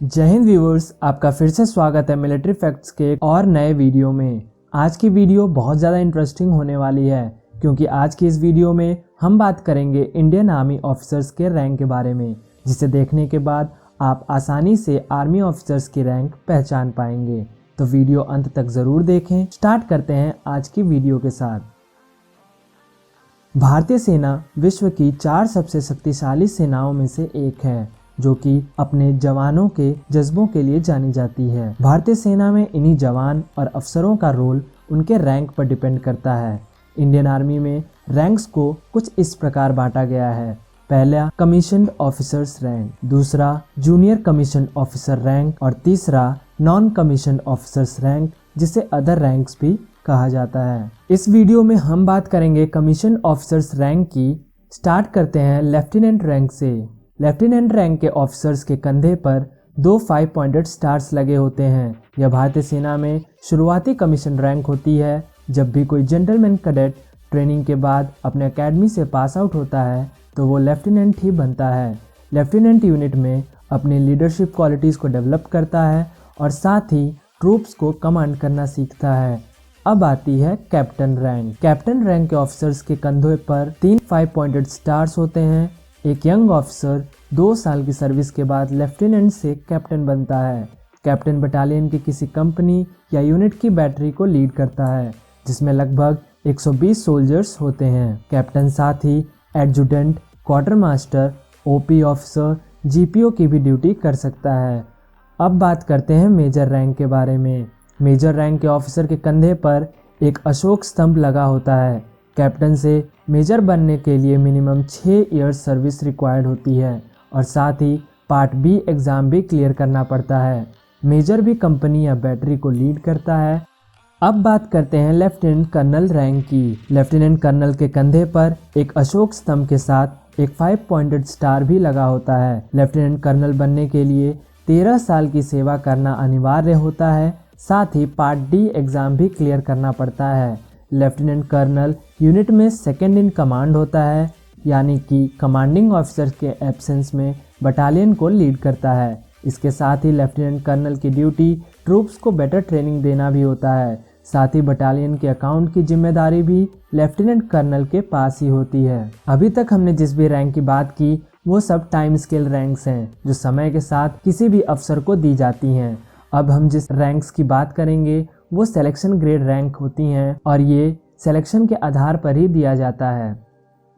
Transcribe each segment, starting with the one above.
जय हिंद व्यूअर्स, आपका फिर से स्वागत है मिलिट्री फैक्ट्स के एक और नए वीडियो में। आज की वीडियो बहुत ज़्यादा इंटरेस्टिंग होने वाली है क्योंकि आज की इस वीडियो में हम बात करेंगे इंडियन आर्मी ऑफिसर्स के रैंक के बारे में, जिसे देखने के बाद आप आसानी से आर्मी ऑफिसर्स की रैंक पहचान पाएंगे। तो वीडियो अंत तक ज़रूर देखें। स्टार्ट करते हैं आज की वीडियो के साथ। भारतीय सेना विश्व की 4 सबसे शक्तिशाली सेनाओं में से एक है, जो कि अपने जवानों के जज्बों के लिए जानी जाती है। भारतीय सेना में इन्हीं जवान और अफसरों का रोल उनके रैंक पर डिपेंड करता है। इंडियन आर्मी में रैंक्स को कुछ इस प्रकार बांटा गया है। पहला कमीशन्ड ऑफिसर्स रैंक, दूसरा जूनियर कमीशन्ड ऑफिसर रैंक और तीसरा नॉन कमीशन्ड ऑफिसर्स रैंक, जिसे अदर रैंक्स भी कहा जाता है। इस वीडियो में हम बात करेंगे कमीशन्ड ऑफिसर्स रैंक की। स्टार्ट करते हैं लेफ्टिनेंट रैंक से। लेफ्टिनेंट रैंक के ऑफिसर्स के कंधे पर 2 5 पॉइंटेड स्टार्स लगे होते हैं। यह भारतीय सेना में शुरुआती कमीशन रैंक होती है। जब भी कोई जेंटलमैन कैडेट ट्रेनिंग के बाद अपने एकेडमी से पास आउट होता है तो वो लेफ्टिनेंट ही बनता है। लेफ्टिनेंट यूनिट में अपनी लीडरशिप क्वालिटीज़ को डेवलप करता है और साथ ही ट्रूप्स को कमांड करना सीखता है। अब आती है कैप्टन रैंक। कैप्टन रैंक के ऑफिसर्स के कंधों पर 3 5 पॉइंटेड स्टार्स होते हैं। एक यंग ऑफिसर 2 साल की सर्विस के बाद लेफ्टिनेंट से कैप्टन बनता है। कैप्टन बटालियन की किसी कंपनी या यूनिट की बैटरी को लीड करता है, जिसमें लगभग 120 सोल्जर्स होते हैं। कैप्टन साथ ही adjutant, quarter master, OP officer, GPO की भी ड्यूटी कर सकता है। अब बात करते हैं मेजर रैंक के बारे में। मेजर रैंक के ऑफिसर के कंधे पर एक अशोक स्तंभ लगा होता है। कैप्टन से मेजर बनने के लिए मिनिमम 6 इयर्स सर्विस रिक्वायर्ड होती है और साथ ही पार्ट बी एग्ज़ाम भी क्लियर करना पड़ता है। मेजर भी कंपनी या बैटरी को लीड करता है। अब बात करते हैं लेफ्टिनेंट कर्नल रैंक की। लेफ्टिनेंट कर्नल के कंधे पर एक अशोक स्तंभ के साथ एक 5 पॉइंटेड स्टार भी लगा होता है। लेफ्टिनेंट कर्नल बनने के लिए 13 साल की सेवा करना अनिवार्य होता है। साथ ही पार्ट डी एग्ज़ाम भी क्लियर करना पड़ता है। लेफ्टिनेंट कर्नल यूनिट में सेकंड इन कमांड होता है, यानी कि कमांडिंग ऑफिसर के एब्सेंस में बटालियन को लीड करता है। इसके साथ ही लेफ्टिनेंट कर्नल की ड्यूटी ट्रूप्स को बेटर ट्रेनिंग देना भी होता है। साथ ही बटालियन के अकाउंट की जिम्मेदारी भी लेफ्टिनेंट कर्नल के पास ही होती है। अभी तक हमने जिस भी रैंक की बात की वो सब टाइम स्केल रैंक्स हैं, जो समय के साथ किसी भी अफसर को दी जाती हैं। अब हम जिस रैंक्स की बात करेंगे वो सिलेक्शन ग्रेड रैंक होती हैं और ये सिलेक्शन के आधार पर ही दिया जाता है।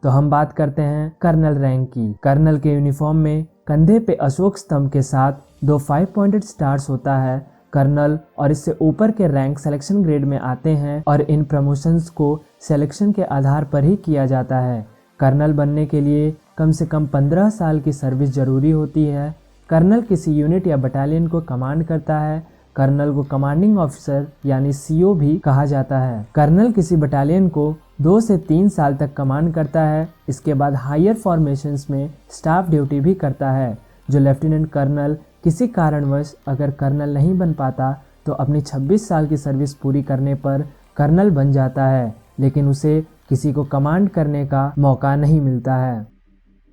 तो हम बात करते हैं कर्नल रैंक की। कर्नल के यूनिफॉर्म में कंधे पे अशोक स्तंभ के साथ 2 5 पॉइंटेड स्टार्स होता है। कर्नल और इससे ऊपर के रैंक सिलेक्शन ग्रेड में आते हैं और इन प्रमोशंस को सिलेक्शन के आधार पर ही किया जाता है। कर्नल बनने के लिए कम से कम 15 साल की सर्विस जरूरी होती है। कर्नल किसी यूनिट या बटालियन को कमांड करता है। कर्नल को कमांडिंग ऑफिसर यानी सीओ भी कहा जाता है। कर्नल किसी बटालियन को 2 से 3 साल तक कमांड करता है। इसके बाद हायर फॉर्मेशंस में स्टाफ ड्यूटी भी करता है। जो लेफ्टिनेंट कर्नल किसी कारणवश अगर कर्नल नहीं बन पाता तो अपनी 26 साल की सर्विस पूरी करने पर कर्नल बन जाता है, लेकिन उसे किसी को कमांड करने का मौका नहीं मिलता है।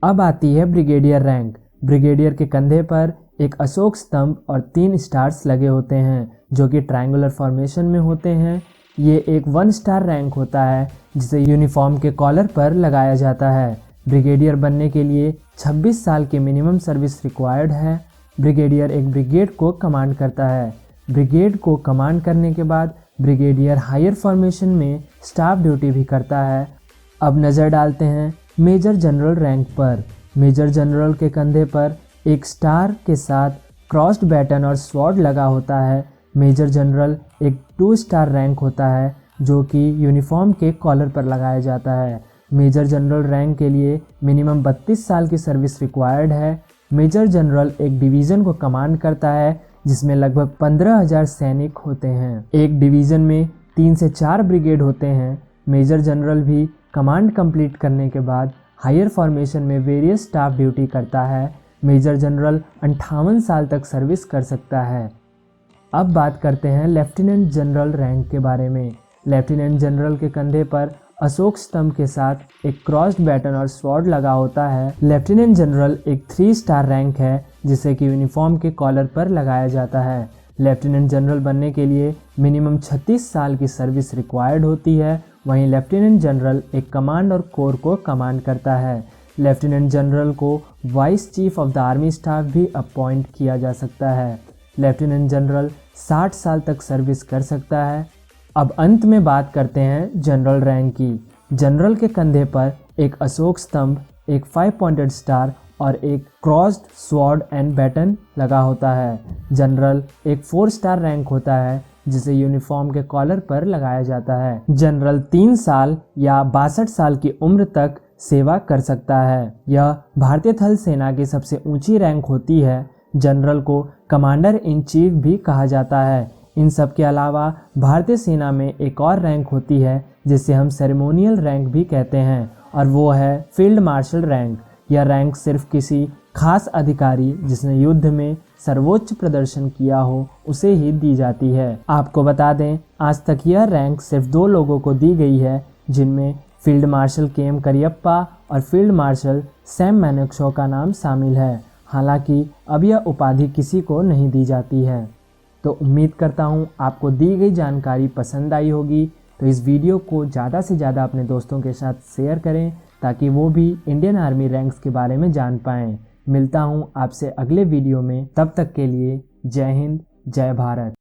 अब आती है ब्रिगेडियर रैंक। ब्रिगेडियर के कंधे पर एक अशोक स्तंभ और 3 स्टार्स लगे होते हैं, जो कि ट्रायंगुलर फॉर्मेशन में होते हैं। ये एक 1 स्टार रैंक होता है जिसे यूनिफॉर्म के कॉलर पर लगाया जाता है। ब्रिगेडियर बनने के लिए 26 साल की मिनिमम सर्विस रिक्वायर्ड है। ब्रिगेडियर एक ब्रिगेड को कमांड करता है। ब्रिगेड को कमांड करने के बाद ब्रिगेडियर हायर फॉर्मेशन में स्टाफ ड्यूटी भी करता है। अब नज़र डालते हैं मेजर जनरल रैंक पर। मेजर जनरल के कंधे पर एक स्टार के साथ क्रॉस्ड बैटन और स्वॉर्ड लगा होता है। मेजर जनरल एक 2 स्टार रैंक होता है, जो कि यूनिफॉर्म के कॉलर पर लगाया जाता है। मेजर जनरल रैंक के लिए मिनिमम 32 साल की सर्विस रिक्वायर्ड है। मेजर जनरल एक डिवीज़न को कमांड करता है जिसमें लगभग 15,000 सैनिक होते हैं। एक डिवीज़न में 3 से 4 ब्रिगेड होते हैं। मेजर जनरल भी कमांड कंप्लीट करने के बाद हायर फॉर्मेशन में वेरियस स्टाफ ड्यूटी करता है। मेजर जनरल 58 साल तक सर्विस कर सकता है। अब बात करते हैं लेफ्टिनेंट जनरल रैंक के बारे में। लेफ्टिनेंट जनरल के कंधे पर अशोक स्तंभ के साथ एक क्रॉस्ड बैटन और स्वॉर्ड लगा होता है। लेफ्टिनेंट जनरल एक 3 स्टार रैंक है जिसे कि यूनिफॉर्म के कॉलर पर लगाया जाता है। लेफ्टिनेंट जनरल बनने के लिए मिनिमम 36 साल की सर्विस रिक्वायर्ड होती है। वहीं लेफ्टिनेंट जनरल एक कमांड और कोर को कमांड करता है। लेफ्टिनेंट जनरल को vice chief of the army staff भी अपॉइंट किया जा सकता है। लेफ्टिनेंट जनरल 60 साल तक सर्विस कर सकता है। अब अंत में बात करते हैं जनरल रैंक की। जनरल के कंधे पर एक अशोक स्तंभ, एक 5 पॉइंटेड स्टार और एक क्रॉस्ड स्वॉर्ड एंड बैटन लगा होता है। जनरल एक 4 स्टार रैंक होता है जिसे यूनिफॉर्म के कॉलर पर लगाया जाता है। जनरल 3 साल या 62 साल की उम्र तक सेवा कर सकता है। यह भारतीय थल सेना की सबसे ऊंची रैंक होती है। जनरल को कमांडर इन चीफ भी कहा जाता है। इन सब के अलावा भारतीय सेना में एक और रैंक होती है जिसे हम सेरेमोनियल रैंक भी कहते हैं, और वो है फील्ड मार्शल रैंक। यह रैंक सिर्फ किसी खास अधिकारी जिसने युद्ध में सर्वोच्च प्रदर्शन किया हो उसे ही दी जाती है। आपको बता दें, आज तक यह रैंक सिर्फ 2 लोगों को दी गई है, जिनमें फील्ड मार्शल KM करियप्पा और फील्ड मार्शल सैम मैनेक्शॉ का नाम शामिल है। हालांकि अब यह उपाधि किसी को नहीं दी जाती है। तो उम्मीद करता हूँ आपको दी गई जानकारी पसंद आई होगी। तो इस वीडियो को ज़्यादा से ज़्यादा अपने दोस्तों के साथ शेयर करें ताकि वो भी इंडियन आर्मी रैंक्स के बारे में जान पाएँ। मिलता हूँ आपसे अगले वीडियो में, तब तक के लिए जय हिंद, जय भारत।